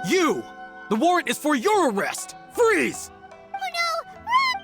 You! The warrant is for your arrest! Freeze! Oh no! Run!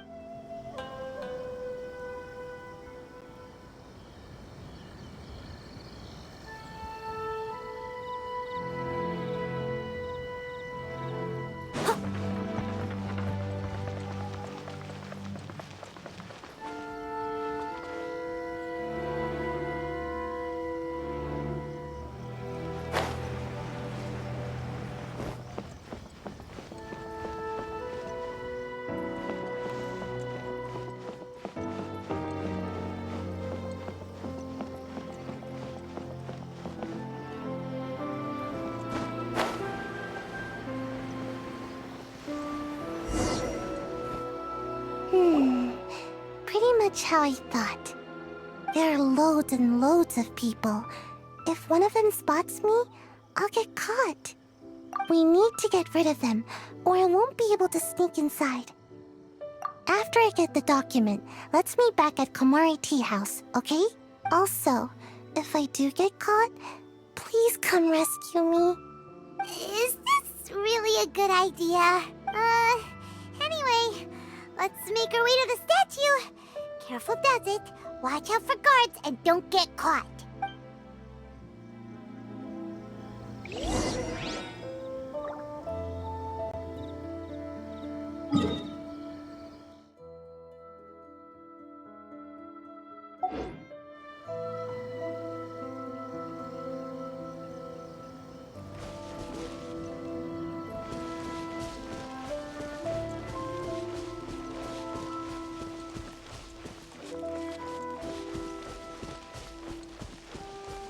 Pretty much how I thought. There are loads and loads of people. If one of them spots me, I'll get caught. We need to get rid of them, or I won't be able to sneak inside. After I get the document, let's meet back at Komari Tea House, okay? Also, if I do get caught, please come rescue me. Is this really a good idea? Anyway, let's make our way to the statue. Careful does it. Watch out for guards and don't get caught.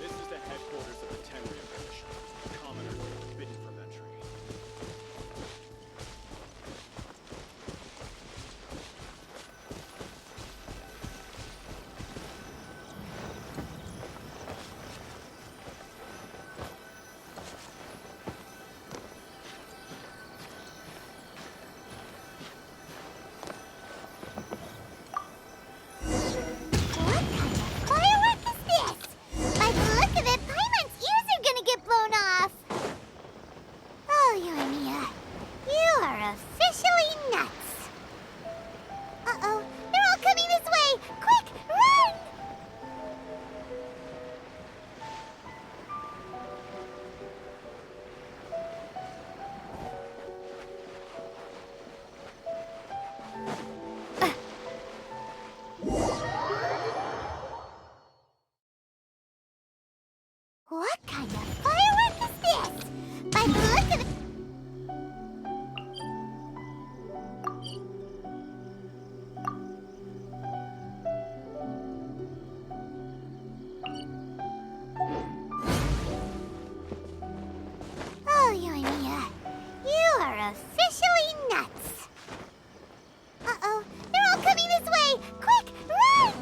This is the headquarters of the Tenryun Commission. Commoners are forbidden from entry. What kind of firework is this? By the look of it, Paimon's ears are gonna get blown off. Oh, Yoimiya, you are officially nuts. Uh-oh, they're all coming this way! Quick, run! What kind of firework is this? By the look of it... Oh, Yoimiya, you are officially nuts. Uh-oh, they're all coming this way! Quick, run!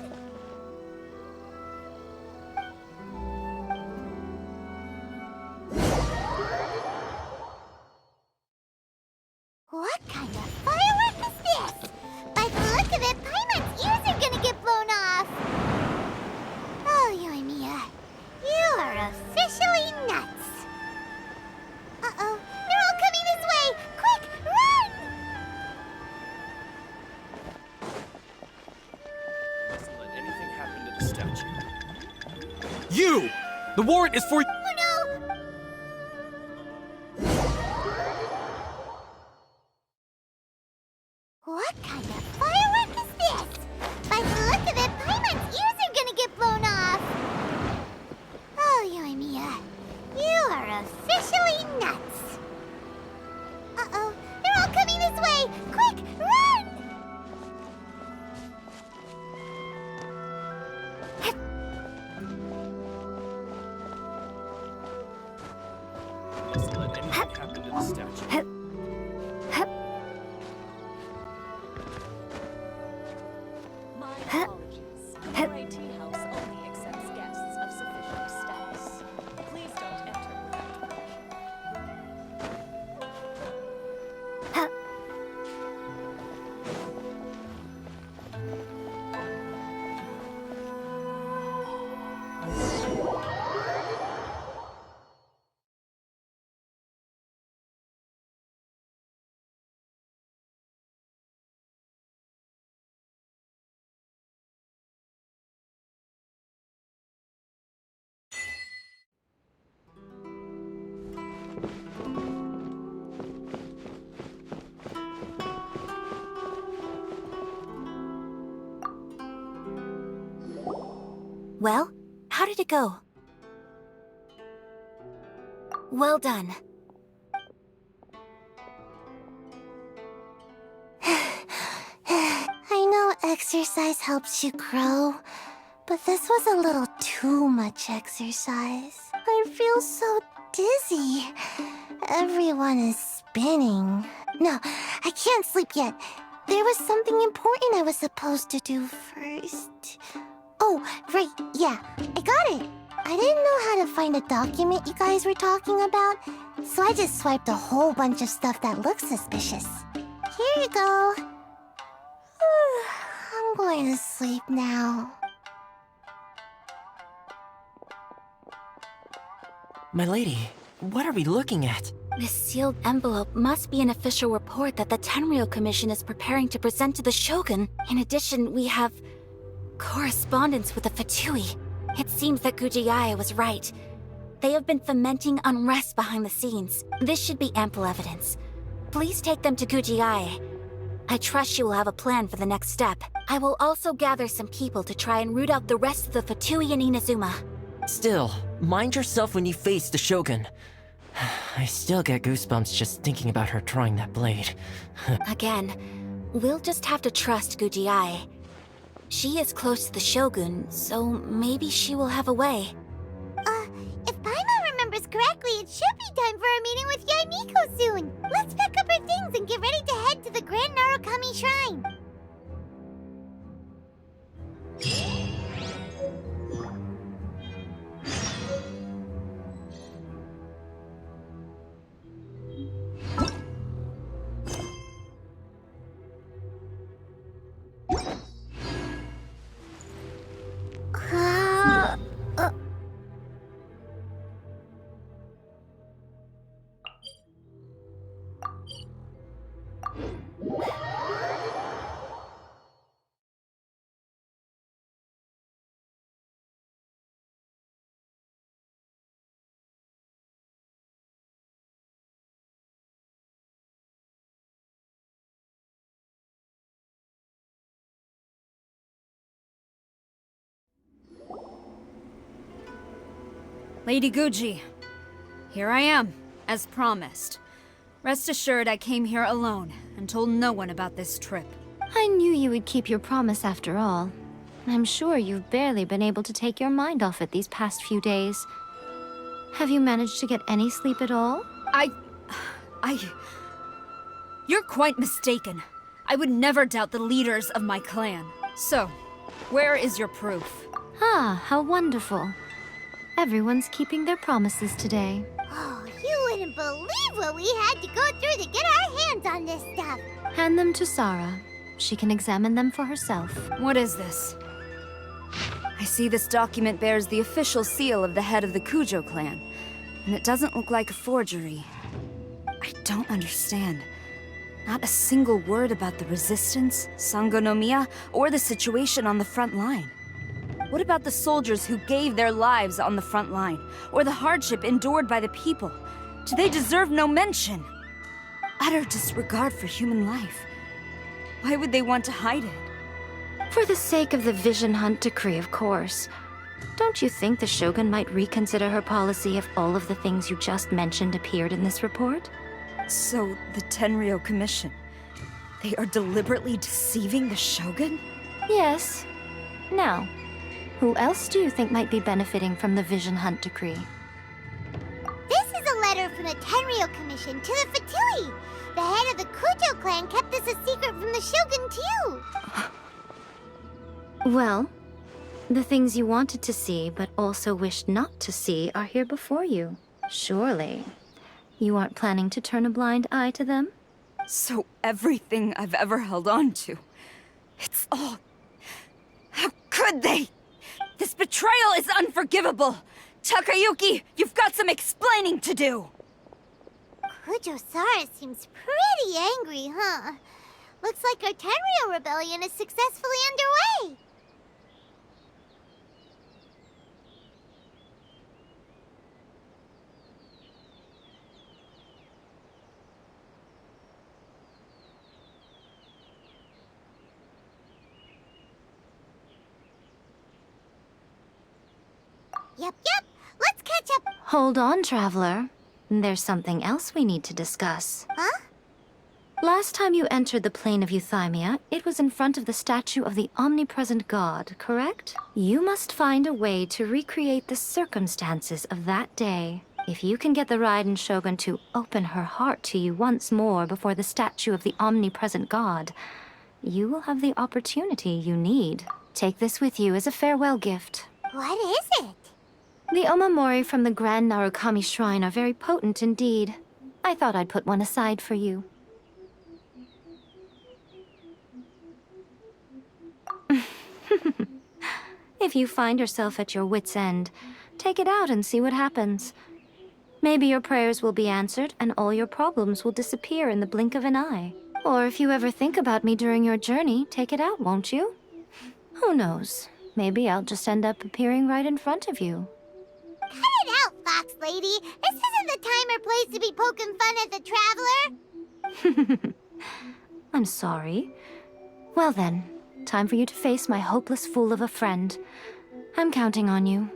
What kind of firework is this? By the look of it, Paimon's ears are gonna get blown off. Oh, Yoimiya, you are officially nuts. Uh-oh, they're all coming this way! Quick, run! Mustn't let anything happen to the statue. You! The warrant is for... Oh no! What kind of firework is this? By the look of it, Paimon's ears are gonna get blown off. Oh, Yoimiya, you are officially nuts. Uh-oh, they're all coming this way! Quick, run! Mustn't let anything happen to the statue. My apologies. Komari Tea House only accepts guests of sufficient status. Please don't enter without permission. Well, how did it go? Well done. I know exercise helps you grow, but this was a little too much exercise. I feel so dizzy. Everyone is spinning. No, I can't sleep yet. There was something important I was supposed to do first. Oh, right, yeah, I got it. I didn't know how to find a document you guys were talking about, so I just swiped a whole bunch of stuff that looks suspicious. Here you go. I'm going to sleep now. My lady, what are we looking at? This sealed envelope must be an official report that the Tenryou Commission is preparing to present to the Shogun. In addition, we have correspondence with the Fatui. It seems that Gujiae was right. They have been fomenting unrest behind the scenes. This should be ample evidence. Please take them to Gujiae. I trust she will have a plan for the next step. I will also gather some people to try and root out the rest of the Fatui in Inazuma. Still, mind yourself when you face the Shogun. I still get goosebumps just thinking about her drawing that blade. Again, we'll just have to trust Gujiae. She is close to the Shogun, so maybe she will have a way. If Paimon remembers correctly, it should be time for a meeting with Yae Miko soon. Let's pack up our things and get ready to head to the Grand Narukami Shrine. Lady Guji, here I am, as promised. Rest assured I came here alone and told no one about this trip. I knew you would keep your promise after all. I'm sure you've barely been able to take your mind off it these past few days. Have you managed to get any sleep at all? You're quite mistaken. I would never doubt the leaders of my clan. So, where is your proof? Ah, how wonderful. Everyone's keeping their promises today. Oh, you wouldn't believe what we had to go through to get our hands on this stuff. Hand them to Sara. She can examine them for herself. What is this? I see this document bears the official seal of the head of the Kujo clan, and it doesn't look like a forgery. I don't understand. Not a single word about the resistance, Sangonomiya, or the situation on the front line. What about the soldiers who gave their lives on the front line, or the hardship endured by the people? Do they deserve no mention? Utter disregard for human life. Why would they want to hide it? For the sake of the Vision Hunt decree, of course. Don't you think the Shogun might reconsider her policy if all of the things you just mentioned appeared in this report? So, the Tenryou Commission, they are deliberately deceiving the Shogun? Yes. Now, who else do you think might be benefiting from the Vision Hunt decree? This is a letter from the Tenryou Commission to the Fatui. The head of the Kujo clan kept this a secret from the Shogun, too. Well, the things you wanted to see but also wished not to see are here before you. Surely, you aren't planning to turn a blind eye to them? So everything I've ever held on to, it's all... How could they? This betrayal is unforgivable! Takayuki, you've got some explaining to do! Kujo-Sara seems pretty angry, huh? Looks like our Tenryou rebellion is successfully underway. Yep. Let's catch up. Hold on, Traveler. There's something else we need to discuss. Huh? Last time you entered the plane of Euthymia, it was in front of the statue of the omnipresent god, correct? You must find a way to recreate the circumstances of that day. If you can get the Raiden Shogun to open her heart to you once more before the statue of the omnipresent god, you will have the opportunity you need. Take this with you as a farewell gift. What is it? The Omamori from the Grand Narukami Shrine are very potent indeed. I thought I'd put one aside for you. If you find yourself at your wit's end, take it out and see what happens. Maybe your prayers will be answered and all your problems will disappear in the blink of an eye. Or if you ever think about me during your journey, take it out, won't you? Who knows? Maybe I'll just end up appearing right in front of you. Cut it out, Fox Lady. This isn't the time or place to be poking fun at the Traveler. I'm sorry. Well then, time for you to face my hopeless fool of a friend. I'm counting on you.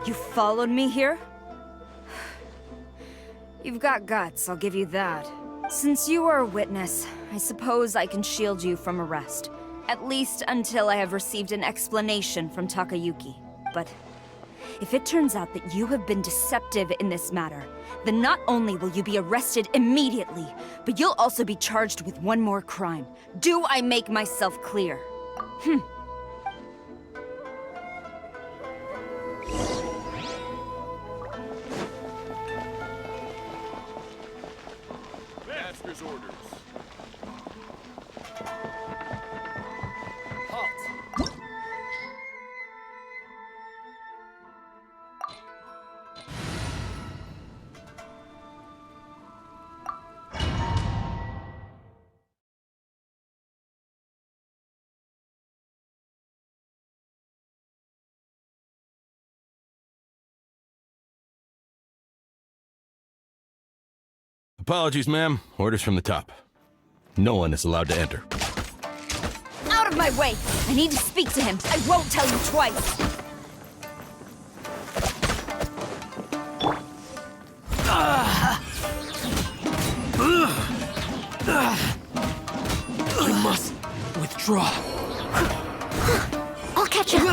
You followed me here? You've got guts, I'll give you that. Since you are a witness, I suppose I can shield you from arrest. At least until I have received an explanation from Takayuki. But if it turns out that you have been deceptive in this matter, then not only will you be arrested immediately, but you'll also be charged with one more crime. Do I make myself clear? Master's orders. Halt! Apologies, ma'am. Orders from the top. No one is allowed to enter. Out of my way! I need to speak to him. I won't tell you twice. I must withdraw. I'll catch you!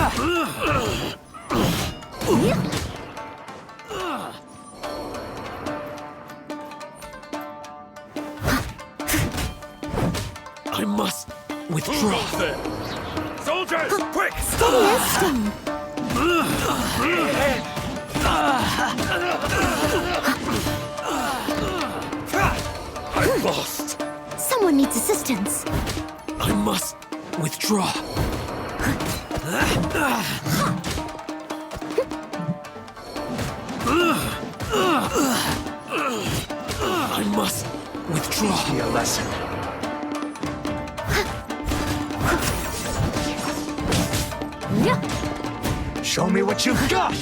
I must withdraw. Soldiers, quick! I'm lost. Someone needs assistance. I must withdraw. I must withdraw. Teach me a lesson. Show me what you've got!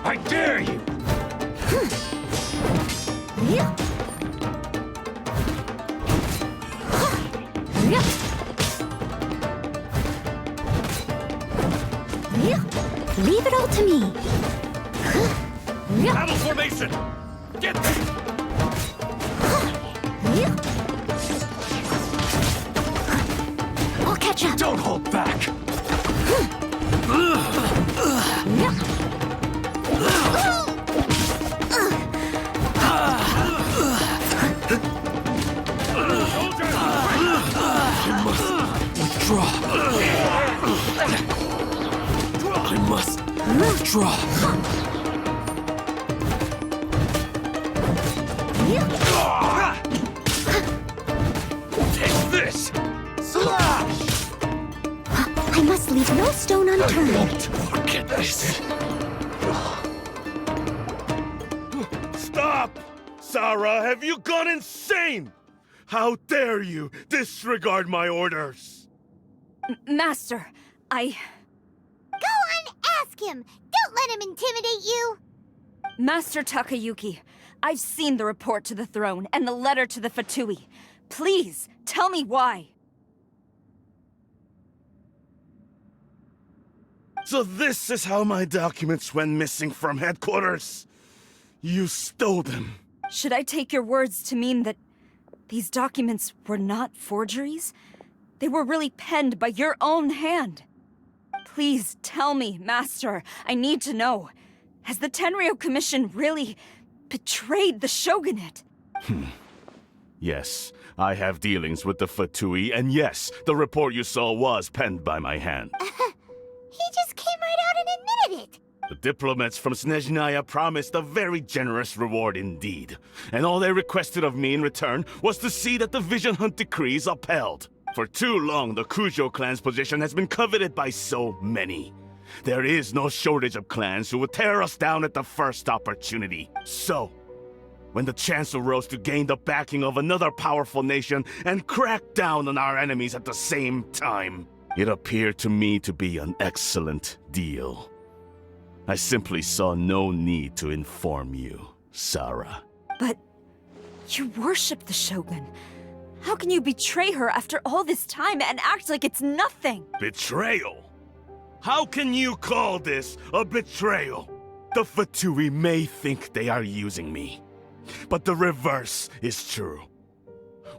I dare you! Leave it all to me. Battle formation! Get I'll catch up. Don't hold back! I must withdraw. I must withdraw. Take this! Slash! I must leave no stone unturned. Won't forget this. Stop! Sarah, have you gone insane? How dare you disregard my orders? Master, Go on, ask him! Don't let him intimidate you! Master Takayuki, I've seen the report to the throne and the letter to the Fatui. Please, tell me why. So this is how my documents went missing from headquarters. You stole them. Should I take your words to mean that these documents were not forgeries? They were really penned by your own hand. Please tell me, Master. I need to know. Has the Tenryou Commission really betrayed the Shogunate? Yes, I have dealings with the Fatui, and yes, the report you saw was penned by my hand. He just came right out and admitted it! The diplomats from Snezhnaya promised a very generous reward indeed, and all they requested of me in return was to see that the Vision Hunt decrees upheld. For too long, the Kujo clan's position has been coveted by so many. There is no shortage of clans who would tear us down at the first opportunity. So, when the chance arose to gain the backing of another powerful nation and crack down on our enemies at the same time, it appeared to me to be an excellent deal. I simply saw no need to inform you, Sarah. But you worship the Shogun. How can you betray her after all this time and act like it's nothing? Betrayal? How can you call this a betrayal? The Fatui may think they are using me, but the reverse is true.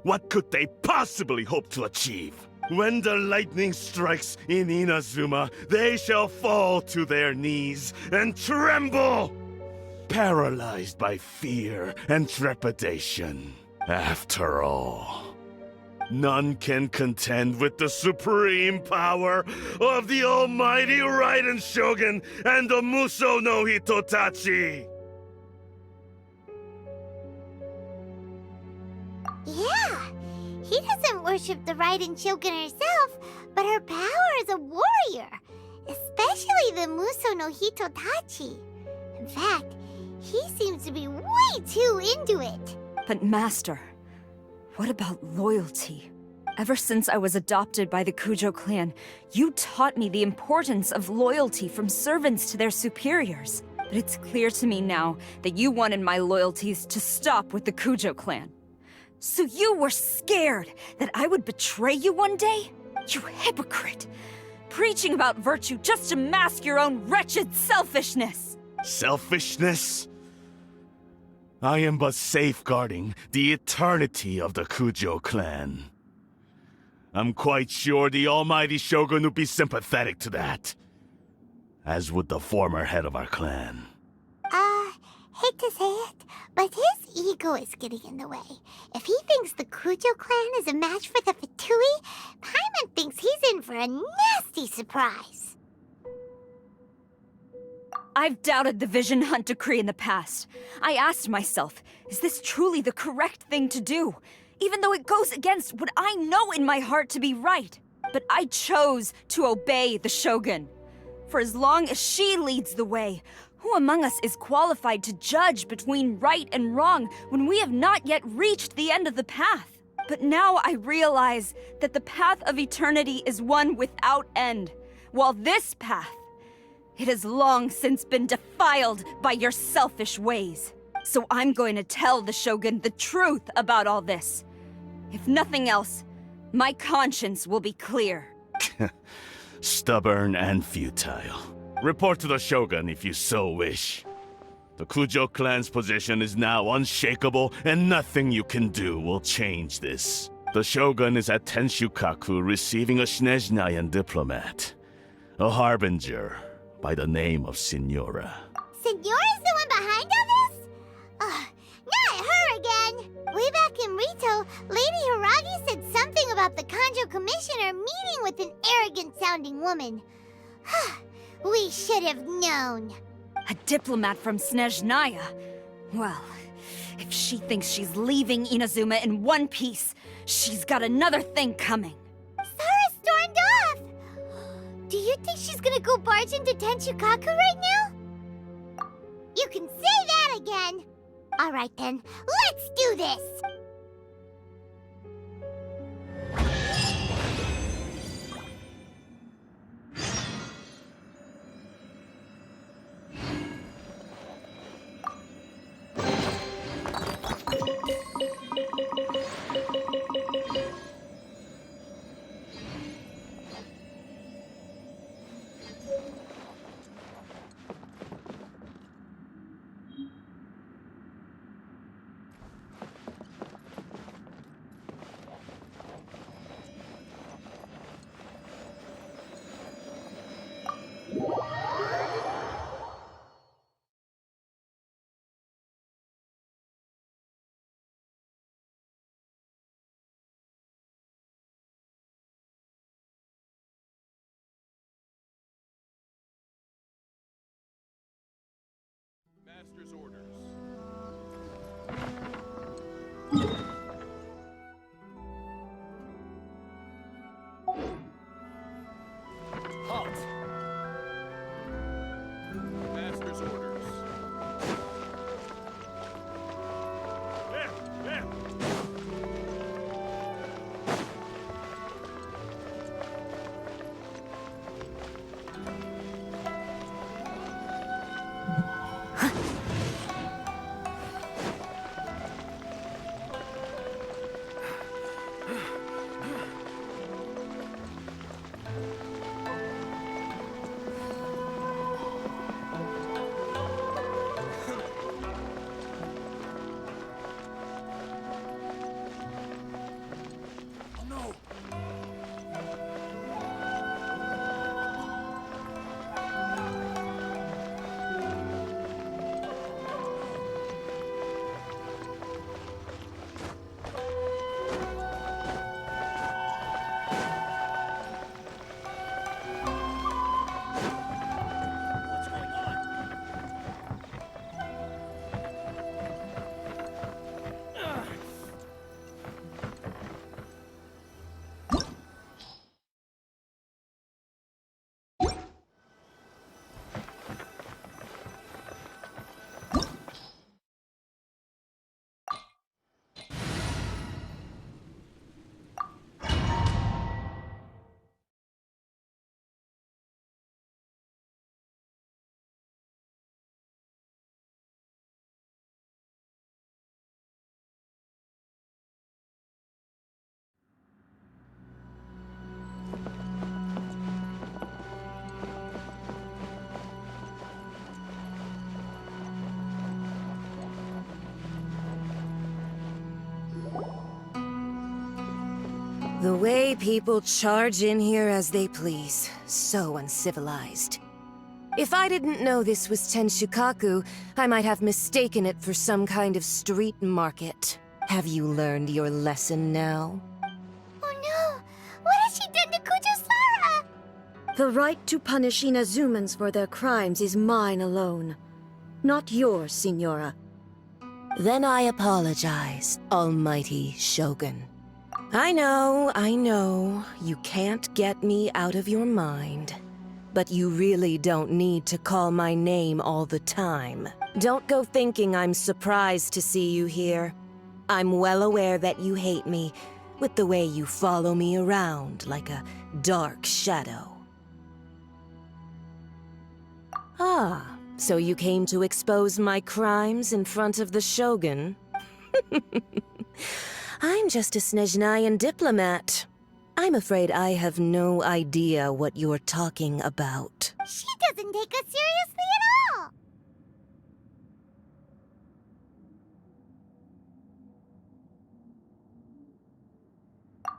What could they possibly hope to achieve? When the lightning strikes in Inazuma, they shall fall to their knees and tremble, paralyzed by fear and trepidation. After all, none can contend with the supreme power of the almighty Raiden Shogun and the Muso no Hitotachi! Yeah, he doesn't worship the Raiden Shogun herself, but her power as a warrior, especially the Muso no Hitotachi. In fact, he seems to be way too into it. But Master, what about loyalty? Ever since I was adopted by the Kujo clan, you taught me the importance of loyalty from servants to their superiors. But it's clear to me now that you wanted my loyalties to stop with the Kujo clan. So you were scared that I would betray you one day? You hypocrite! Preaching about virtue just to mask your own wretched selfishness! Selfishness? I am but safeguarding the eternity of the Kujo clan. I'm quite sure the almighty Shogun would be sympathetic to that. As would the former head of our clan. Hate to say it, but his ego is getting in the way. If he thinks the Kujo clan is a match for the Fatui, Paimon thinks he's in for a nasty surprise. I've doubted the Vision Hunt decree in the past. I asked myself, is this truly the correct thing to do? Even though it goes against what I know in my heart to be right. But I chose to obey the Shogun. For as long as she leads the way, who among us is qualified to judge between right and wrong when we have not yet reached the end of the path? But now I realize that the path of eternity is one without end, while this path, it has long since been defiled by your selfish ways. So I'm going to tell the Shogun the truth about all this. If nothing else, my conscience will be clear. Stubborn and futile. Report to the Shogun if you so wish. The Kujo clan's position is now unshakable, and nothing you can do will change this. The Shogun is at Tenshukaku receiving a Snezhnayan diplomat, a harbinger by the name of Signora. Signora's the one behind all this? Not her again! Way back in Rito, Lady Hiragi said something about the Kanjo Commissioner meeting with an arrogant-sounding woman. We should have known. A diplomat from Snezhnaya? Well, If she thinks she's leaving Inazuma in one piece, she's got another thing coming. Sara stormed off! Do you think she's gonna go barge into Tenchukaku right now? You can say that again! Alright then, let's do this! Master's orders. Halt! Master's orders. There! There! The way people charge in here as they please. So uncivilized. If I didn't know this was Tenshukaku, I might have mistaken it for some kind of street market. Have you learned your lesson now? Oh no! What has she done to Kujo-Sara? The right to punish Inazumans for their crimes is mine alone. Not yours, Signora. Then I apologize, Almighty Shogun. I know, you can't get me out of your mind. But you really don't need to call my name all the time. Don't go thinking I'm surprised to see you here. I'm well aware that you hate me, with the way you follow me around like a dark shadow. Ah, so you came to expose my crimes in front of the Shogun? I'm just a Snezhnayan diplomat. I'm afraid I have no idea what you're talking about. She doesn't take us seriously at all!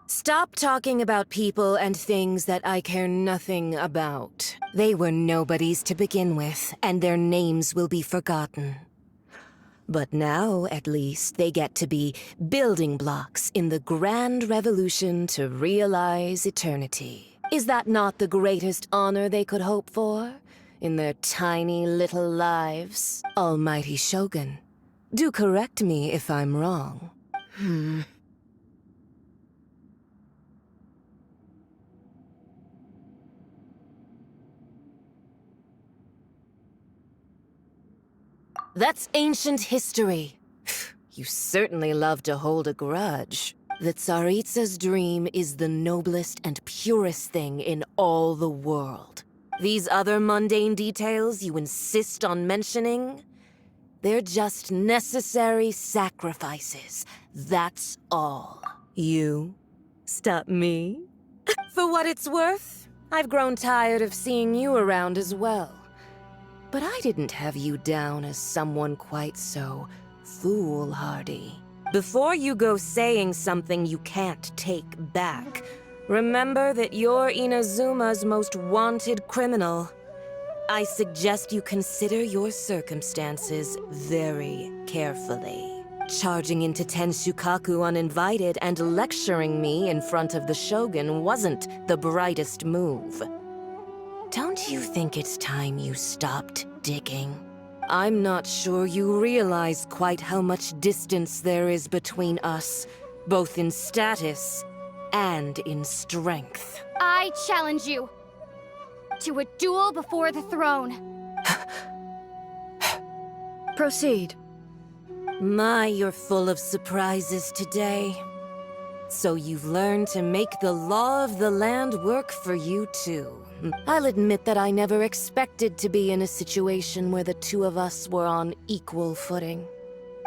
Stop talking about people and things that I care nothing about. They were nobodies to begin with, and their names will be forgotten. But now, at least, they get to be building blocks in the grand revolution to realize eternity. Is that not the greatest honor they could hope for? In their tiny little lives? Almighty Shogun, Do correct me if I'm wrong. That's ancient history. You certainly love to hold a grudge. The Tsaritsa's dream is the noblest and purest thing in all the world. These other mundane details you insist on mentioning, they're just necessary sacrifices. That's all. You stop me? For what it's worth, I've grown tired of seeing you around as well. But I didn't have you down as someone quite so foolhardy. Before you go saying something you can't take back, remember that you're Inazuma's most wanted criminal. I suggest you consider your circumstances very carefully. Charging into Tenshukaku uninvited and lecturing me in front of the Shogun wasn't the brightest move. Don't you think it's time you stopped digging? I'm not sure you realize quite how much distance there is between us, both in status and in strength. I challenge you to a duel before the throne. Proceed. My, you're full of surprises today. So you've learned to make the law of the land work for you too. I'll admit that I never expected to be in a situation where the two of us were on equal footing.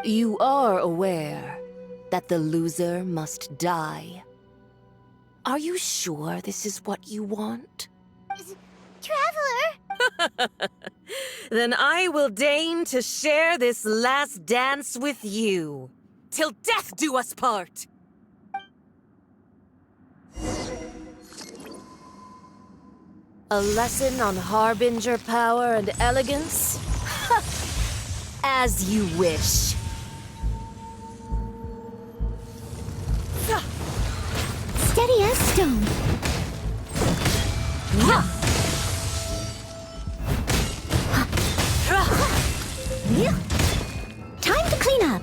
You are aware that the loser must die. Are you sure this is what you want? Traveler! Then I will deign to share this last dance with you. Till death do us part! A lesson on Harbinger power and elegance? As you wish. Steady as stone. Time to clean up.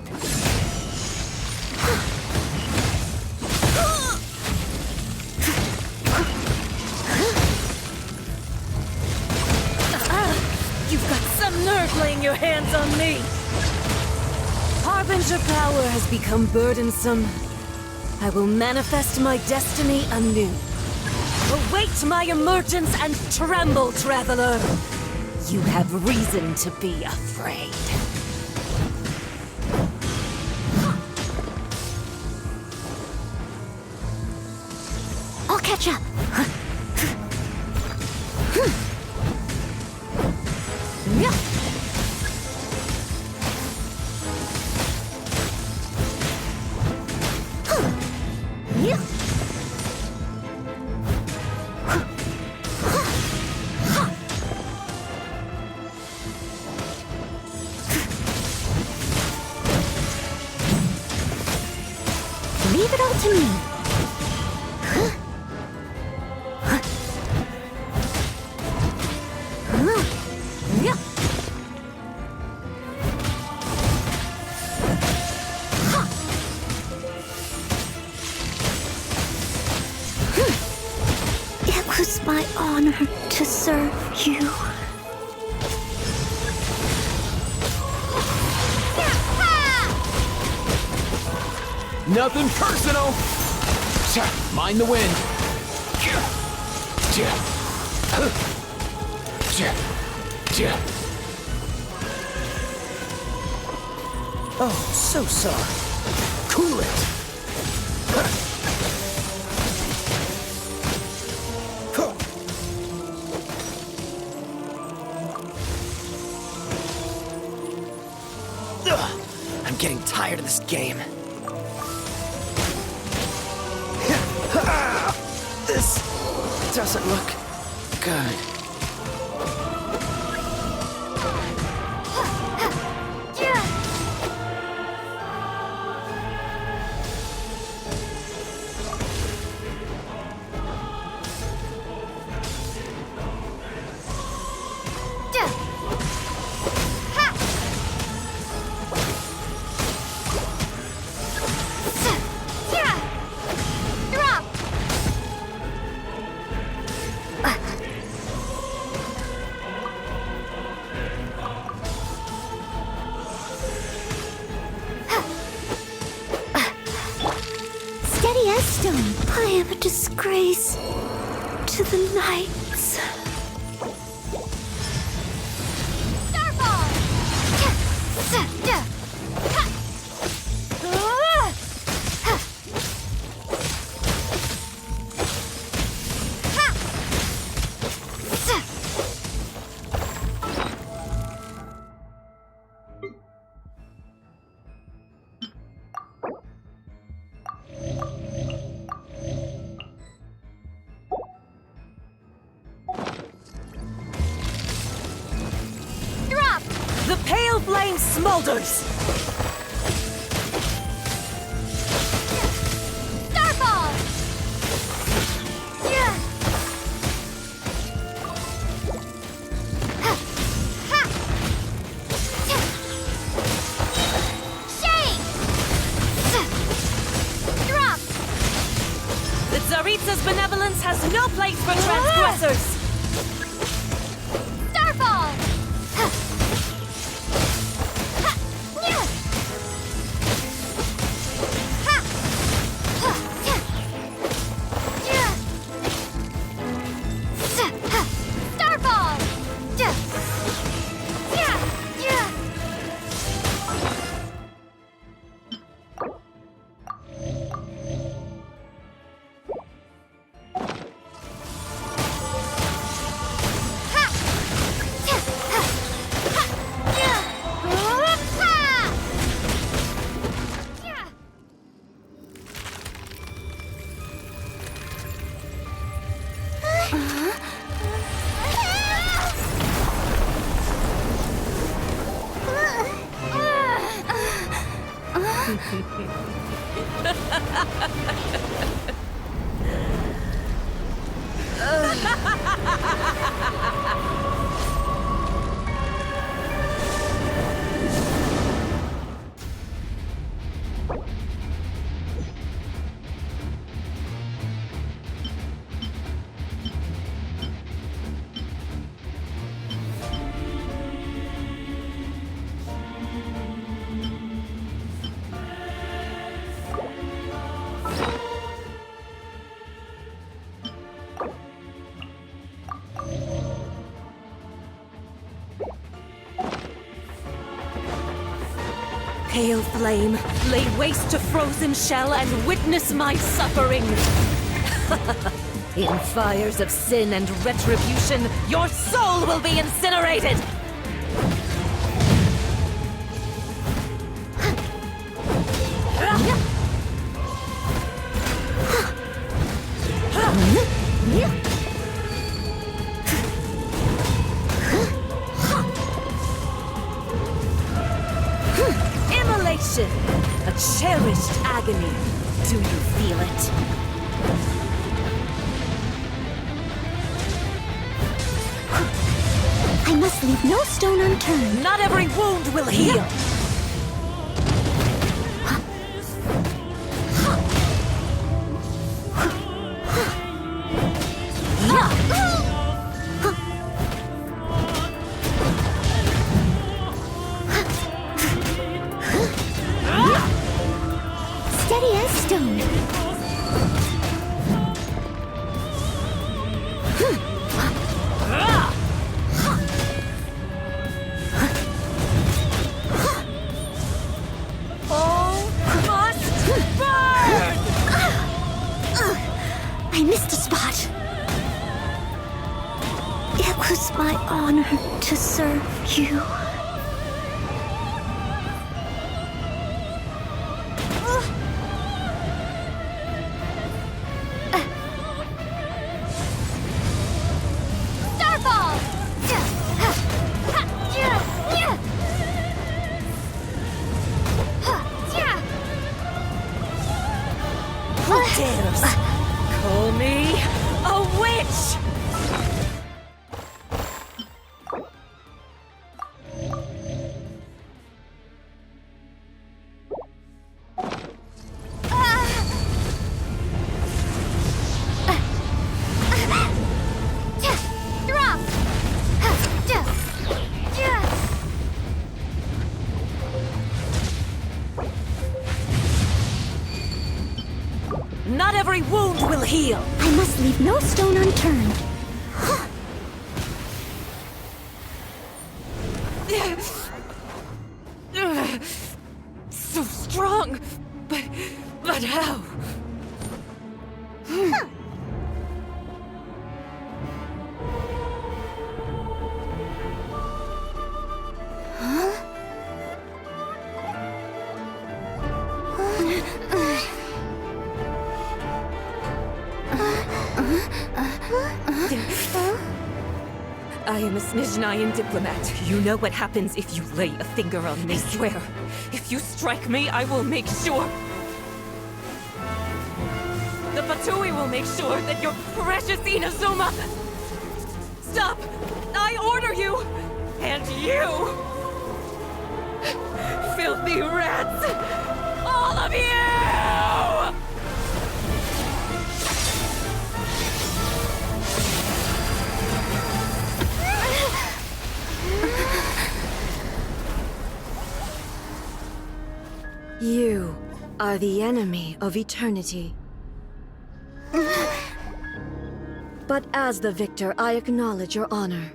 You've got some nerve laying your hands on me! Harbinger power has become burdensome. I will manifest my destiny anew. Await my emergence and tremble, traveler! You have reason to be afraid. I'll catch up. Leave it all to me. It was my honor to serve you. Nothing personal. Mind the wind. Oh, so sorry. Cool it. Ugh, I'm getting tired of this game. This doesn't look good. Steady as stone. I am a disgrace to the Knights. Starfall! The pale flame smolders! Starfall! Yeah! Shake! Drop! The Tsaritsa's benevolence has no place for transgressors! Starfall! Starfall! Pale flame, lay waste to frozen shell and witness my suffering! In fires of sin and retribution, your soul will be incinerated! Immolation! A cherished agony. Do you feel it? I must leave no stone unturned. Not every wound will heal! Steady as stone. I missed a spot. It was my honor to serve you. Starfall! Who dares call me a witch? Drop! Not every wound will heal! I must leave no stone unturned. So strong! But how? I am a Snezhnayan diplomat. You know what happens if you lay a finger on me. I swear, if you strike me, I will make sure... The Fatui will make sure that your precious Inazuma... Stop! I order you! And you! Filthy rats! All of you! You are the enemy of eternity. But as the victor, I acknowledge your honor.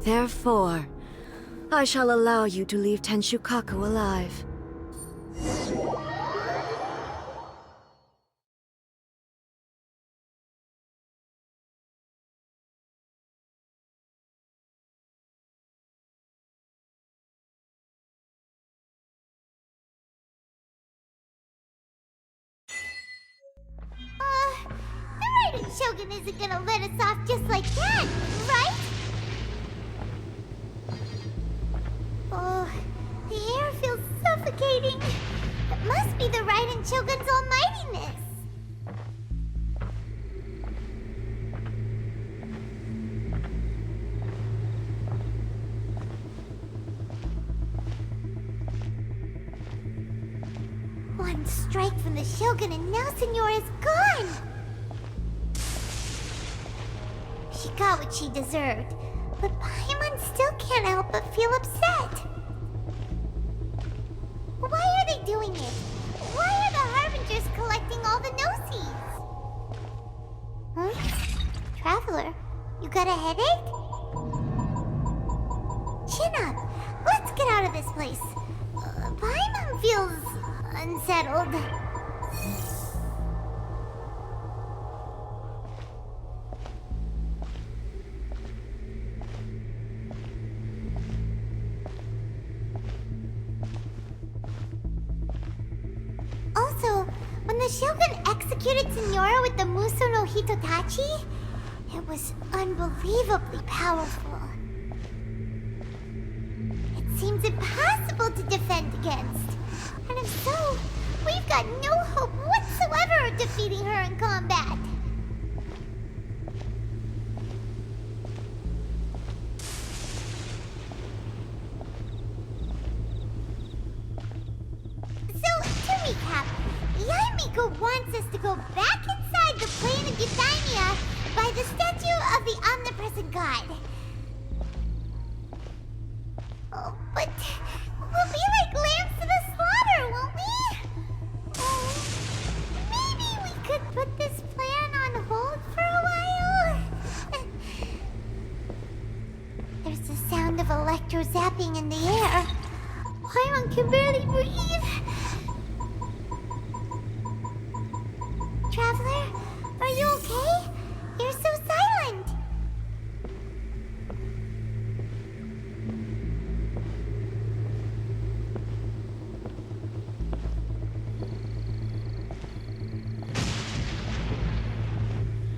Therefore, I shall allow you to leave Tenshukaku alive. The Raiden Shogun isn't gonna let us off just like that, right? Oh, the air feels suffocating. It must be the Raiden Shogun's almightiness. One strike from the Shogun and now Senora is gone! She got what she deserved, but Paimon still can't help but feel upset. Why are they doing it? Why are the Harbingers collecting all the Gnosis? Huh? Traveler, you got a headache? Chin up! Let's get out of this place. Paimon feels... unsettled. Also, when the Shogun executed Senora with the Muso no Hitotachi, it was unbelievably powerful. It seems impossible to defend against. And if so, we've got no hope whatsoever of defeating her in combat. So, to recap, Yaemiko wants us to go back inside the plane of Euthymia by the statue of the omnipresent god. Oh, but we'll be like lambs to the slaughter, won't we? Oh, maybe we could put this plan on hold for a while? There's the sound of electro zapping in the air. Paimon can barely breathe. Traveler, are you okay? You're so silent.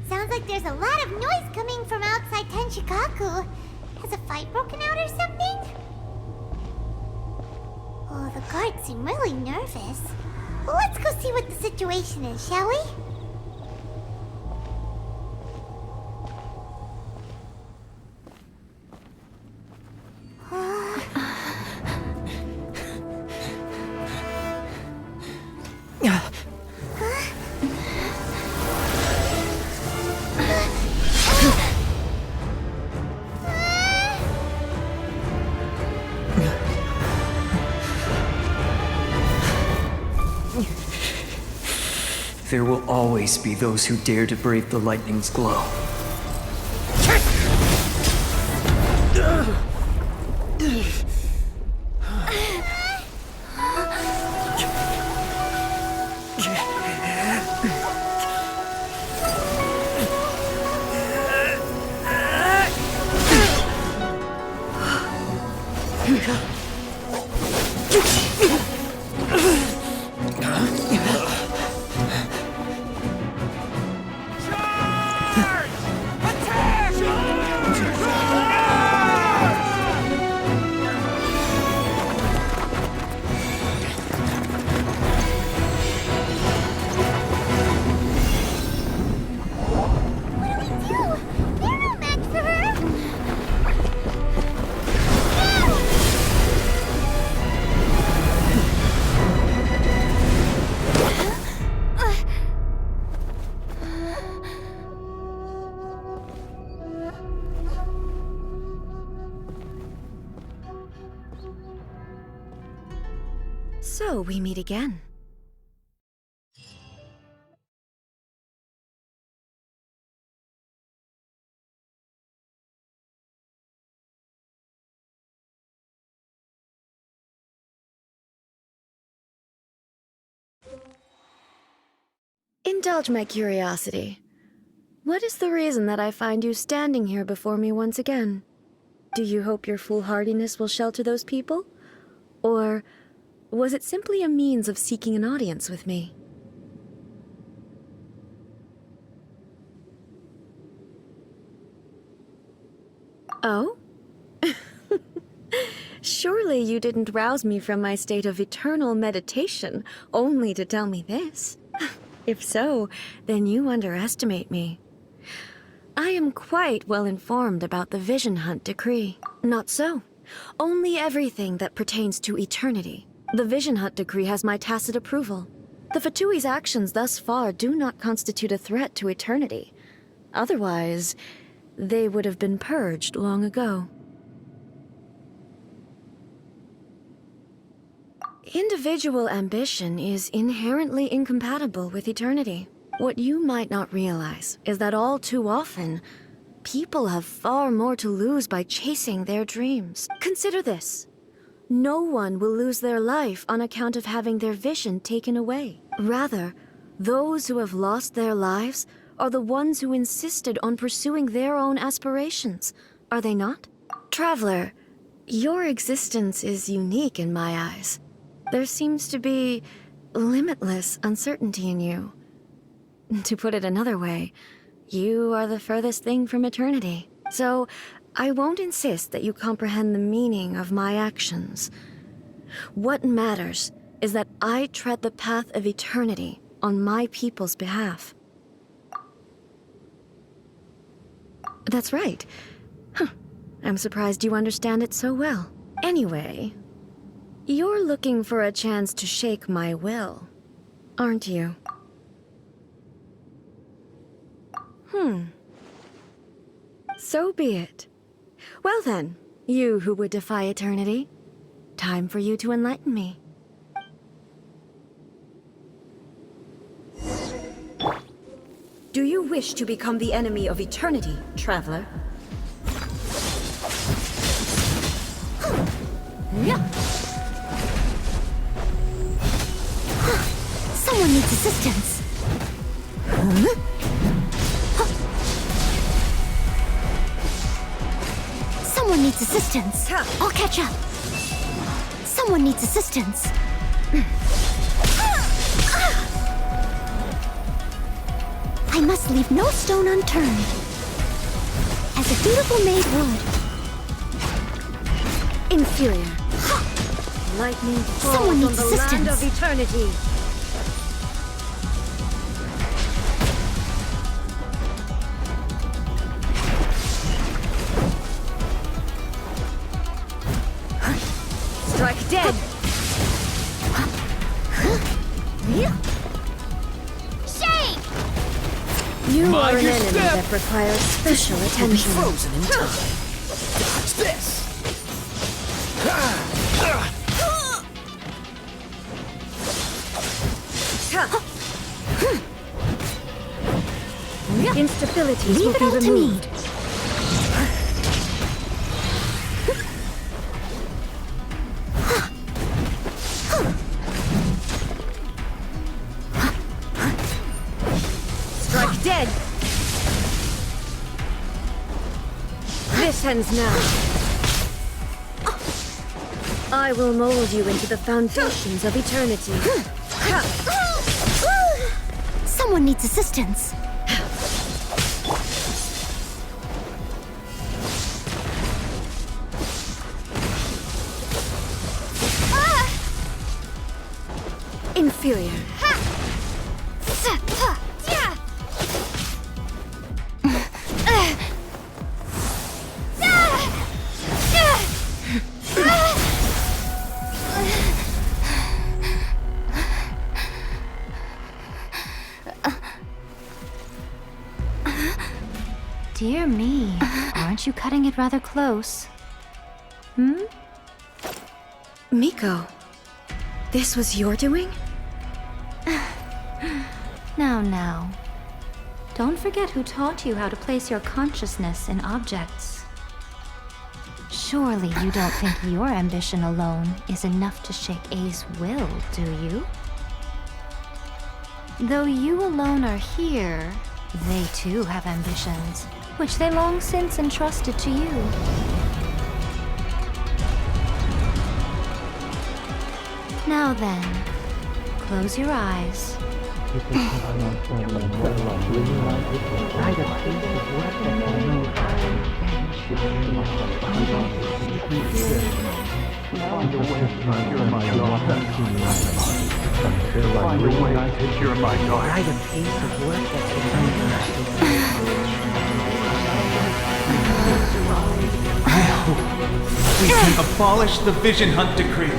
Sounds like there's a lot of noise coming from outside Tenshukaku. Has a fight broken out or something? Oh, the guards seem really nervous. Let's go see what the situation is, shall we? there will always be those who dare to brave the lightning's glow. So we meet again. Indulge my curiosity. What is the reason that I find you standing here before me once again? Do you hope your foolhardiness will shelter those people? Or was it simply a means of seeking an audience with me? Oh? Surely you didn't rouse me from my state of eternal meditation only to tell me this. If so, then you underestimate me. I am quite well informed about the Vision Hunt Decree. Not so. Only everything that pertains to eternity. The Vision Hunt Decree has my tacit approval. The Fatui's actions thus far do not constitute a threat to eternity. Otherwise, they would have been purged long ago. Individual ambition is inherently incompatible with eternity. What you might not realize is that all too often, people have far more to lose by chasing their dreams. Consider this. No one will lose their life on account of having their vision taken away. Rather, those who have lost their lives are the ones who insisted on pursuing their own aspirations, are they not? Traveler, your existence is unique in my eyes. There seems to be limitless uncertainty in you. To put it another way, you are the furthest thing from eternity. So, I won't insist that you comprehend the meaning of my actions. What matters is that I tread the path of eternity on my people's behalf. That's right. I'm surprised you understand it so well. Anyway, you're looking for a chance to shake my will, aren't you? So be it. Well then, you who would defy eternity, time for you to enlighten me. Do you wish to become the enemy of eternity, traveler? Someone needs assistance. Someone needs assistance. I'll catch up. Someone needs assistance. I must leave no stone unturned. As a dutiful maid would. Inferior. Lightning falls Someone on needs the land assistance. of eternity. Strike dead! Shake! You Mind are an your enemy step. that requires special attention. Frozen in time. Dodge this! Instabilities Leave will it be all to me. removed. Strike dead! This ends now. I will mold you into the foundations of eternity. Someone needs assistance. Inferior. Dear me, aren't you cutting it rather close? Miko, this was your doing? Now. Don't forget who taught you how to place your consciousness in objects. Surely you don't think your ambition alone is enough to shake A's will, do you? Though you alone are here, they too have ambitions, which they long since entrusted to you. Now then, close your eyes. We can abolish the Vision Hunt Decree.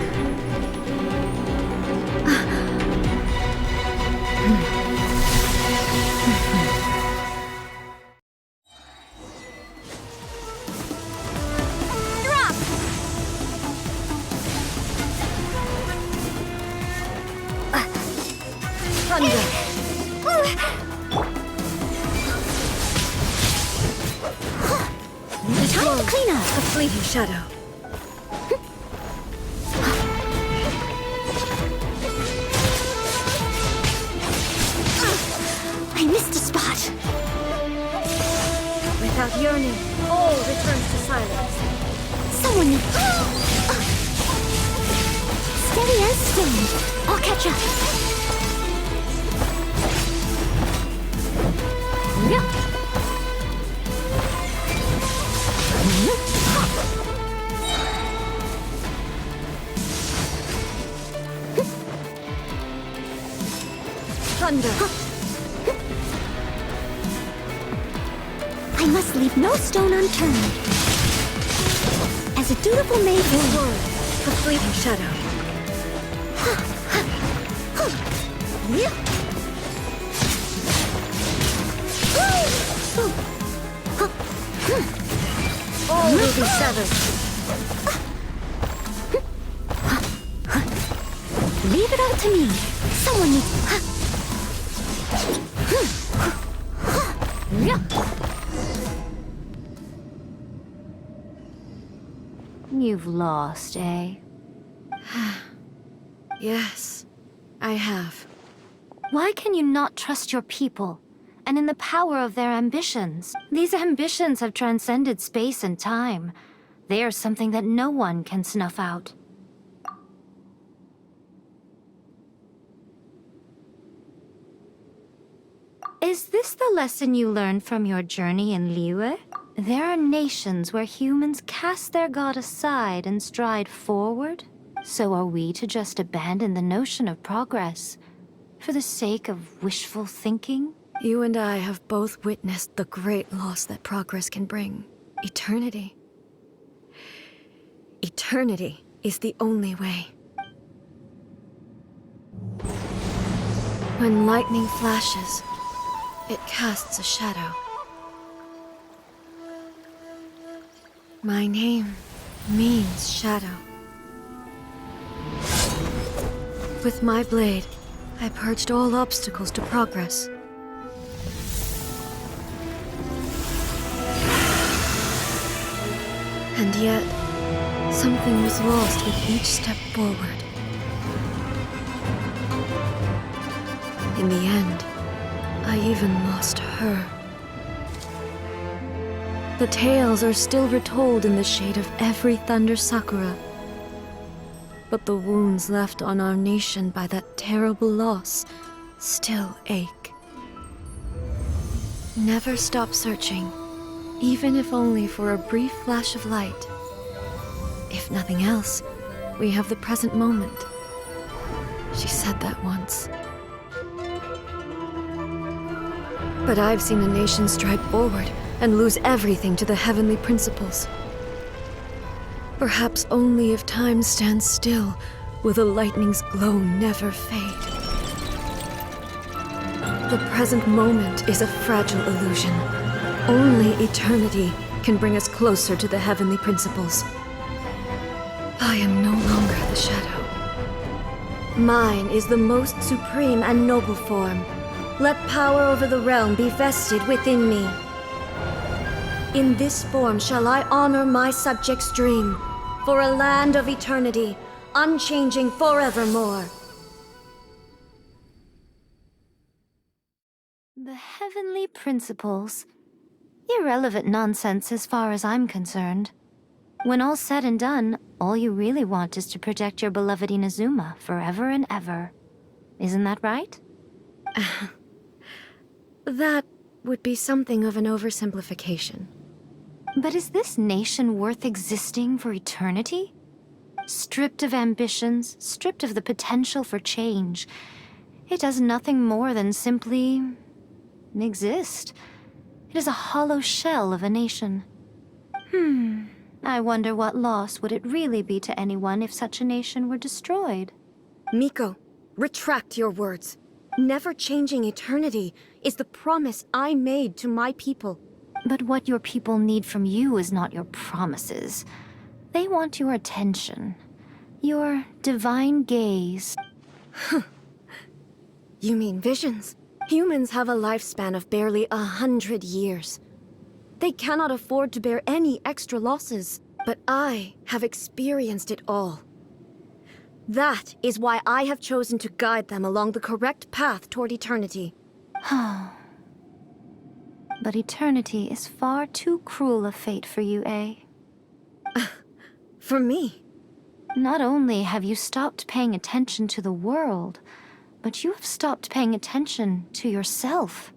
Time to clean up. A fleeting shadow. I missed a spot. Without yearning, all returns to silence. Someone needs... Steady as stone. I'll catch up. Thunder. I must leave no stone unturned. As a dutiful maid will. A fleeting shadow. All will be severed. Leave it all to me. Someone needs... You've lost, eh? Yes, I have. Why can you not trust your people, and in the power of their ambitions? These ambitions have transcended space and time. They are something that no one can snuff out. Is this the lesson you learned from your journey in Liyue? There are nations where humans cast their god aside and stride forward. So are we to just abandon the notion of progress for the sake of wishful thinking? You and I have both witnessed the great loss that progress can bring. Eternity. Eternity is the only way. When lightning flashes, it casts a shadow. My name means shadow. With my blade, I purged all obstacles to progress. And yet, something was lost with each step forward. In the end, I even lost her. The tales are still retold in the shade of every Thunder Sakura. But the wounds left on our nation by that terrible loss still ache. Never stop searching, even if only for a brief flash of light. If nothing else, we have the present moment. She said that once. But I've seen a nation stride forward and lose everything to the heavenly principles. Perhaps only if time stands still will the lightning's glow never fade. The present moment is a fragile illusion. Only eternity can bring us closer to the heavenly principles. I am no longer the shadow. Mine is the most supreme and noble form. Let power over the realm be vested within me. In this form shall I honor my subjects' dream, for a land of eternity, unchanging forevermore. The heavenly principles. Irrelevant nonsense as far as I'm concerned. When all's said and done, all you really want is to protect your beloved Inazuma forever and ever. Isn't that right? That would be something of an oversimplification. But is this nation worth existing for eternity? Stripped of ambitions, stripped of the potential for change, it does nothing more than simply exist. It is a hollow shell of a nation. I wonder what loss would it really be to anyone if such a nation were destroyed? Miko, retract your words. Never changing eternity is the promise I made to my people. But what your people need from you is not your promises. They want your attention. Your divine gaze. You mean visions? Humans have a lifespan of barely 100 years. They cannot afford to bear any extra losses. But I have experienced it all. That is why I have chosen to guide them along the correct path toward eternity. But eternity is far too cruel a fate for you, eh? For me? Not only have you stopped paying attention to the world, but you have stopped paying attention to yourself.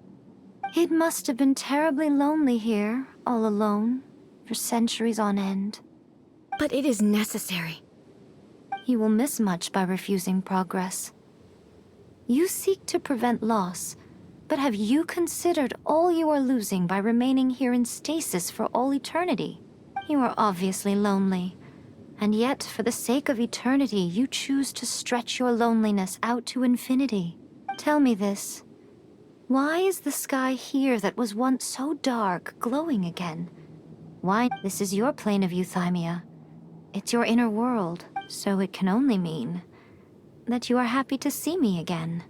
It must have been terribly lonely here, all alone, for centuries on end. But it is necessary. You will miss much by refusing progress. You seek to prevent loss, but have you considered all you are losing by remaining here in stasis for all eternity? You are obviously lonely, and yet for the sake of eternity you choose to stretch your loneliness out to infinity. Tell me this. Why is the sky here that was once so dark glowing again? Why? This is your plane of euthymia. It's your inner world, so it can only mean that you are happy to see me again.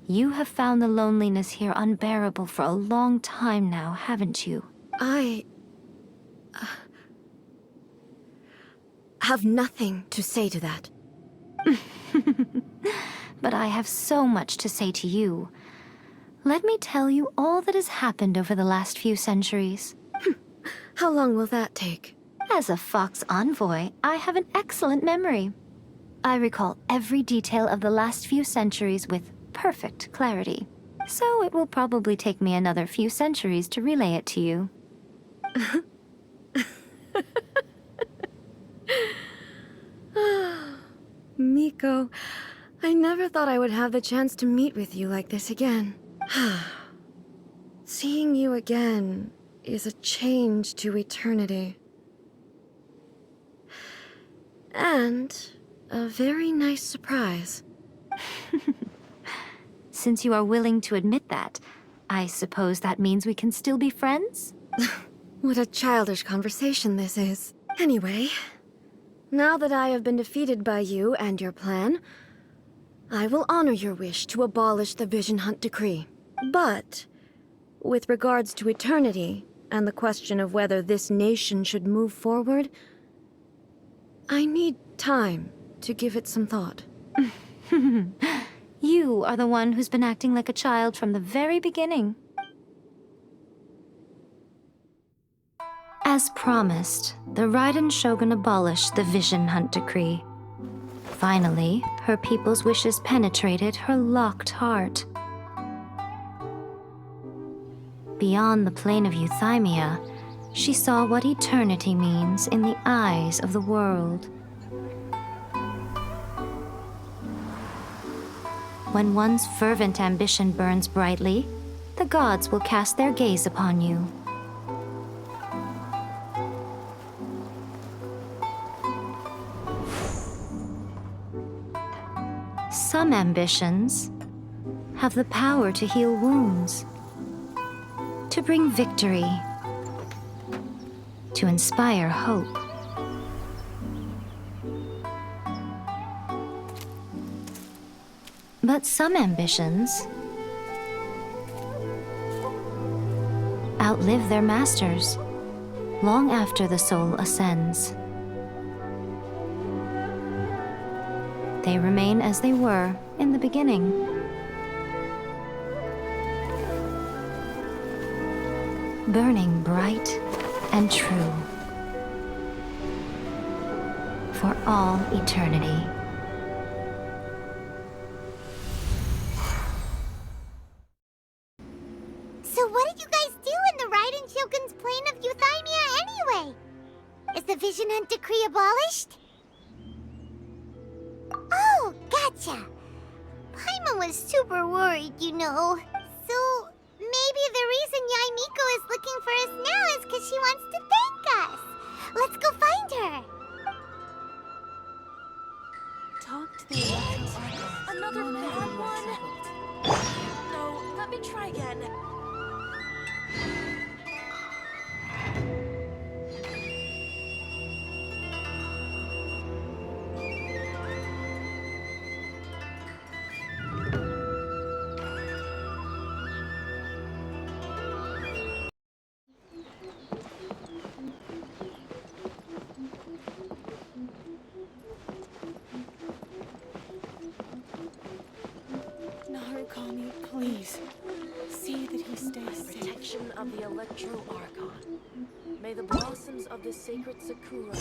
You have found the loneliness here unbearable for a long time now, haven't you? I have nothing to say to that. But I have so much to say to you. Let me tell you all that has happened over the last few centuries. How long will that take? As a Fox envoy, I have an excellent memory. I recall every detail of the last few centuries with perfect clarity. So it will probably take me another few centuries to relay it to you. Miko, I never thought I would have the chance to meet with you like this again. Seeing you again is a change to eternity. And a very nice surprise. Since you are willing to admit that, I suppose that means we can still be friends? What a childish conversation this is. Anyway, now that I have been defeated by you and your plan, I will honor your wish to abolish the Vision Hunt Decree. But, with regards to eternity, and the question of whether this nation should move forward, I need time to give it some thought. You are the one who's been acting like a child from the very beginning. As promised, the Raiden Shogun abolished the Vision Hunt Decree. Finally, her people's wishes penetrated her locked heart. Beyond the plane of Euthymia, she saw what eternity means in the eyes of the world. When one's fervent ambition burns brightly, the gods will cast their gaze upon you. Some ambitions have the power to heal wounds, to bring victory, to inspire hope. But some ambitions outlive their masters long after the soul ascends. They remain as they were in the beginning. Burning bright and true for all eternity. So what did you guys do in the Raiden Shogun's plane of Euthymia anyway? Is the Vision Hunt Decree abolished? Oh, gotcha. Paimon was super worried, you know. So maybe the reason Yaimiko is looking for us now is because she wants to thank us. Let's go find her. Talk to the Another bad one? No, let me try again. Narukami, please. See that he stays safe. Protection of the Electro Archon. May the blossoms of the sacred Sakura.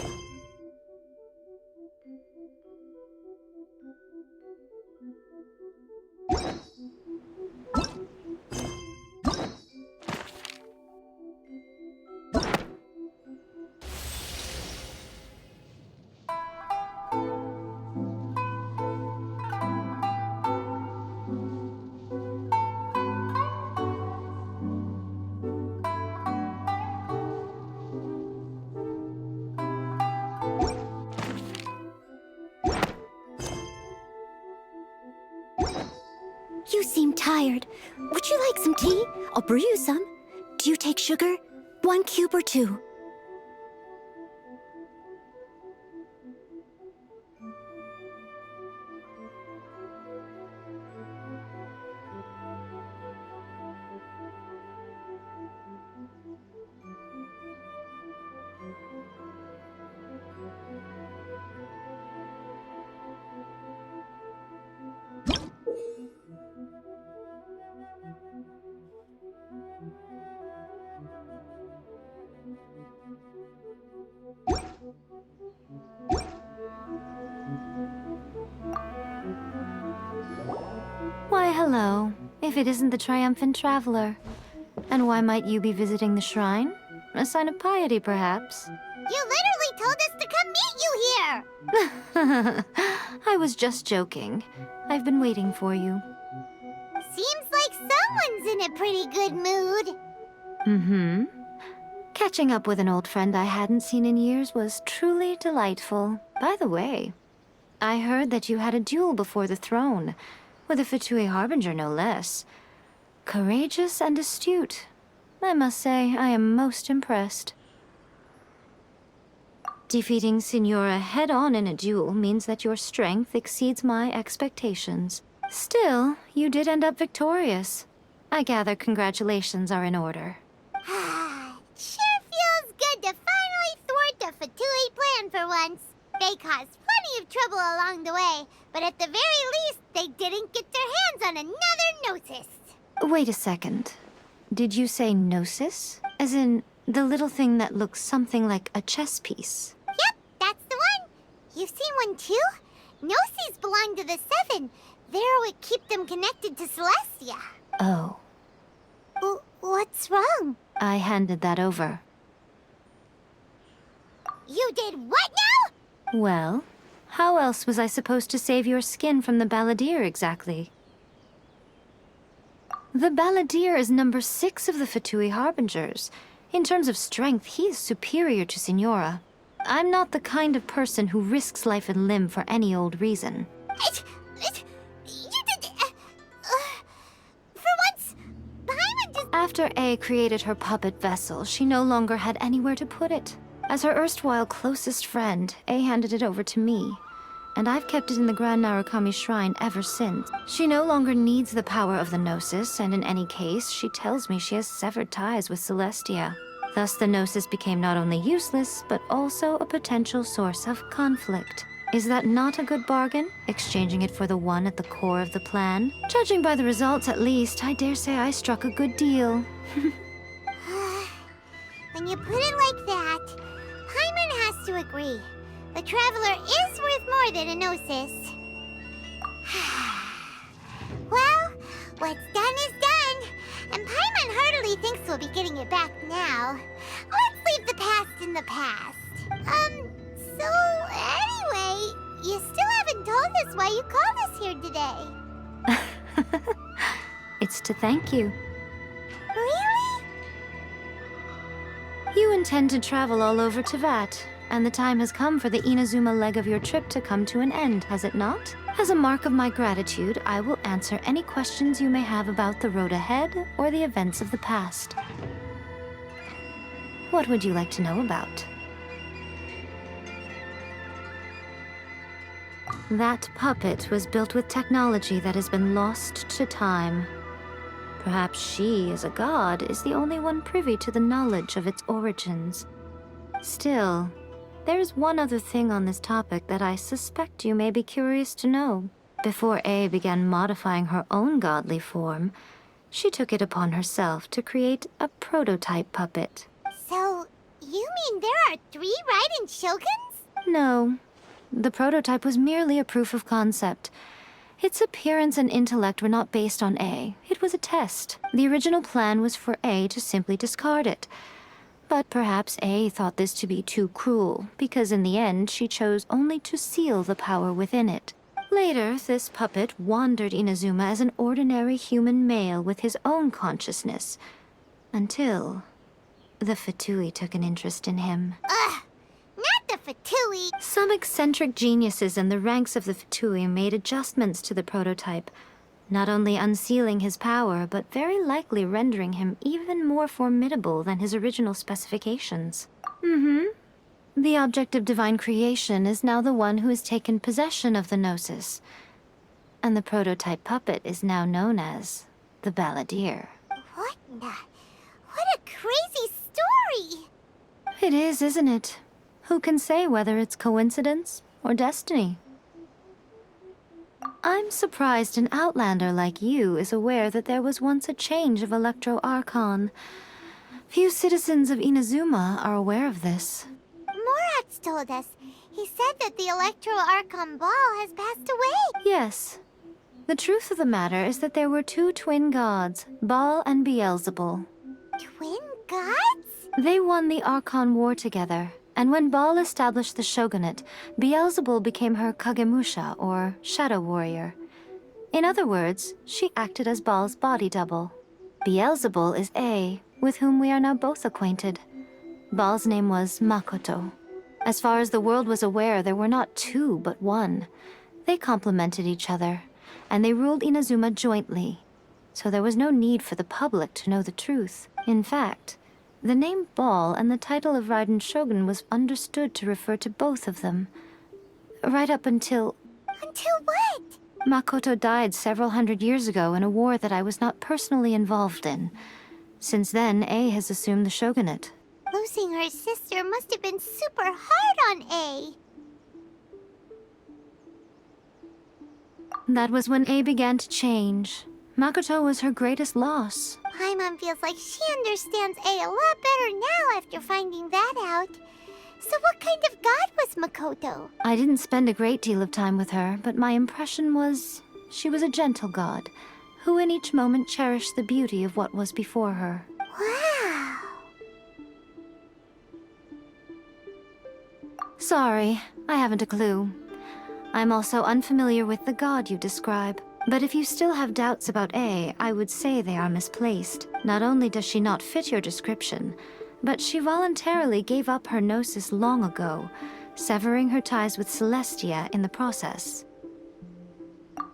You seem tired. Would you like some tea? I'll brew you some. Do you take sugar? 1 cube or 2? Why, hello, if it isn't the triumphant traveler. And why might you be visiting the shrine? A sign of piety, perhaps? You literally told us to come meet you here! I was just joking. I've been waiting for you. Seems like someone's in a pretty good mood. Mm-hmm. Catching up with an old friend I hadn't seen in years was truly delightful. By the way, I heard that you had a duel before the throne, with a Fatui Harbinger no less. Courageous and astute. I must say, I am most impressed. Defeating Signora head-on in a duel means that your strength exceeds my expectations. Still, you did end up victorious. I gather congratulations are in order. once. They caused plenty of trouble along the way, but at the very least, they didn't get their hands on another Gnosis. Wait a second. Did you say Gnosis? As in, the little thing that looks something like a chess piece? Yep, that's the one. You've seen one too? Gnosis belong to the Seven. They're what keep them connected to Celestia. Oh. What's wrong? I handed that over. You did what now? Well, how else was I supposed to save your skin from the Balladeer exactly? The Balladeer is number 6 of the Fatui Harbingers. In terms of strength, he is superior to Signora. I'm not the kind of person who risks life and limb for any old reason. For once, Paimon just... After A created her puppet vessel, she no longer had anywhere to put it. As her erstwhile closest friend, A handed it over to me, and I've kept it in the Grand Narukami Shrine ever since. She no longer needs the power of the Gnosis, and in any case, she tells me she has severed ties with Celestia. Thus, the Gnosis became not only useless, but also a potential source of conflict. Is that not a good bargain, exchanging it for the one at the core of the plan? Judging by the results, at least, I dare say I struck a good deal. When you put it like that, Paimon has to agree. The Traveler is worth more than a Gnosis. Well, what's done is done, and Paimon heartily thinks we'll be getting it back now. Let's leave the past in the past. So anyway, you still haven't told us why you called us here today. It's to thank you. Really? You intend to travel all over Teyvat, and the time has come for the Inazuma leg of your trip to come to an end, has it not? As a mark of my gratitude, I will answer any questions you may have about the road ahead or the events of the past. What would you like to know about? That puppet was built with technology that has been lost to time. Perhaps she, as a god, is the only one privy to the knowledge of its origins. Still, there is one other thing on this topic that I suspect you may be curious to know. Before A began modifying her own godly form, she took it upon herself to create a prototype puppet. So, you mean there are 3 Raiden Shoguns? No. The prototype was merely a proof of concept. Its appearance and intellect were not based on A. It was a test. The original plan was for A to simply discard it. But perhaps A thought this to be too cruel, because in the end she chose only to seal the power within it. Later, this puppet wandered Inazuma as an ordinary human male with his own consciousness, until the Fatui took an interest in him. Ugh! Not the Fatui! Some eccentric geniuses in the ranks of the Fatui made adjustments to the prototype, not only unsealing his power, but very likely rendering him even more formidable than his original specifications. The object of divine creation is now the one who has taken possession of the Gnosis, and the prototype puppet is now known as the Balladeer. What a crazy story! It is, isn't it? Who can say whether it's coincidence or destiny? I'm surprised an outlander like you is aware that there was once a change of Electro Archon. Few citizens of Inazuma are aware of this. Moratz told us. He said that the Electro Archon Ball has passed away. Yes. The truth of the matter is that there were 2 twin gods, Baal and Beelzebul. Twin gods? They won the Archon War together, and when Baal established the shogunate, Beelzebul became her Kagemusha, or shadow warrior. In other words, she acted as Baal's body double. Beelzebul is A, with whom we are now both acquainted. Baal's name was Makoto. As far as the world was aware, there were not 2, but 1. They complemented each other, and they ruled Inazuma jointly, so there was no need for the public to know the truth. In fact, the name Baal and the title of Raiden Shogun was understood to refer to both of them. Right up until... Until what? Makoto died several hundred years ago in a war that I was not personally involved in. Since then, A has assumed the shogunate. Losing her sister must have been super hard on A. That was when A began to change. Makoto was her greatest loss. Paimon feels like she understands A a lot better now after finding that out. So what kind of god was Makoto? I didn't spend a great deal of time with her, but my impression was she was a gentle god, who in each moment cherished the beauty of what was before her. Wow! Sorry, I haven't a clue. I'm also unfamiliar with the god you describe. But if you still have doubts about A, I would say they are misplaced. Not only does she not fit your description, but she voluntarily gave up her gnosis long ago, severing her ties with Celestia in the process.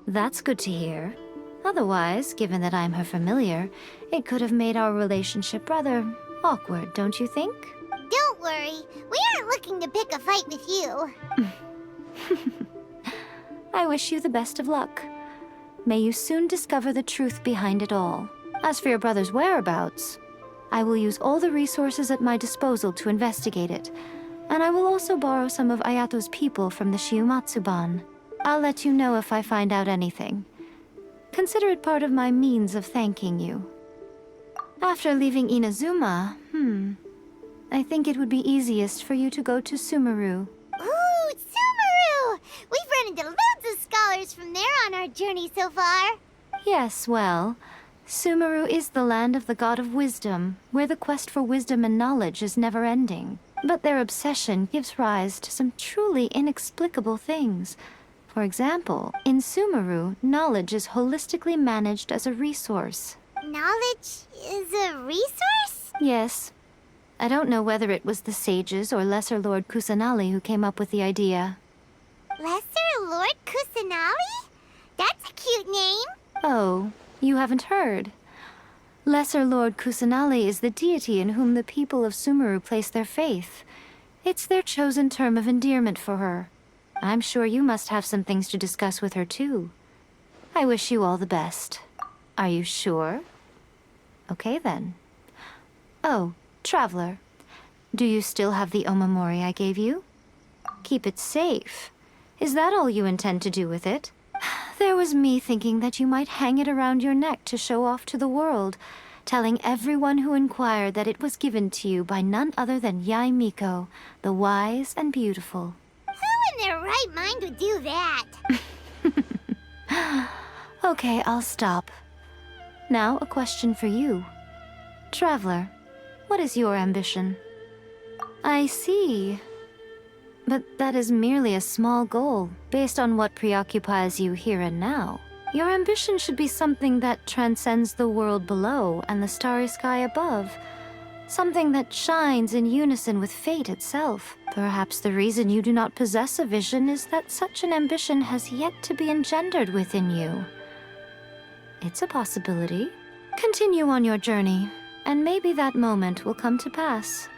That's good to hear. Otherwise, given that I'm her familiar, it could have made our relationship rather awkward, don't you think? Don't worry, we aren't looking to pick a fight with you. I wish you the best of luck. May you soon discover the truth behind it all. As for your brother's whereabouts, I will use all the resources at my disposal to investigate it, and I will also borrow some of Ayato's people from the Shiumatsuban. I'll let you know if I find out anything. Consider it part of my means of thanking you. After leaving Inazuma, I think it would be easiest for you to go to Sumeru. Ooh, Sumeru! We've run into loads of scholars from there on our journey so far. Yes, well, Sumeru is the land of the god of wisdom, where the quest for wisdom and knowledge is never-ending. But their obsession gives rise to some truly inexplicable things. For example, in Sumeru, knowledge is holistically managed as a resource. Knowledge is a resource? Yes. I don't know whether it was the sages or Lesser Lord Kusanali who came up with the idea. Lesser Lord Kusanali? That's a cute name. Oh, you haven't heard. Lesser Lord Kusanali is the deity in whom the people of Sumeru place their faith. It's their chosen term of endearment for her. I'm sure you must have some things to discuss with her, too. I wish you all the best. Are you sure? Okay, then. Oh, Traveler, do you still have the omamori I gave you? Keep it safe. Is that all you intend to do with it? There was me thinking that you might hang it around your neck to show off to the world, telling everyone who inquired that it was given to you by none other than Yae Miko, the wise and beautiful. Who in their right mind would do that? Okay, I'll stop. Now, a question for you. Traveler, what is your ambition? I see. But that is merely a small goal, based on what preoccupies you here and now. Your ambition should be something that transcends the world below and the starry sky above. Something that shines in unison with fate itself. Perhaps the reason you do not possess a vision is that such an ambition has yet to be engendered within you. It's a possibility. Continue on your journey, and maybe that moment will come to pass.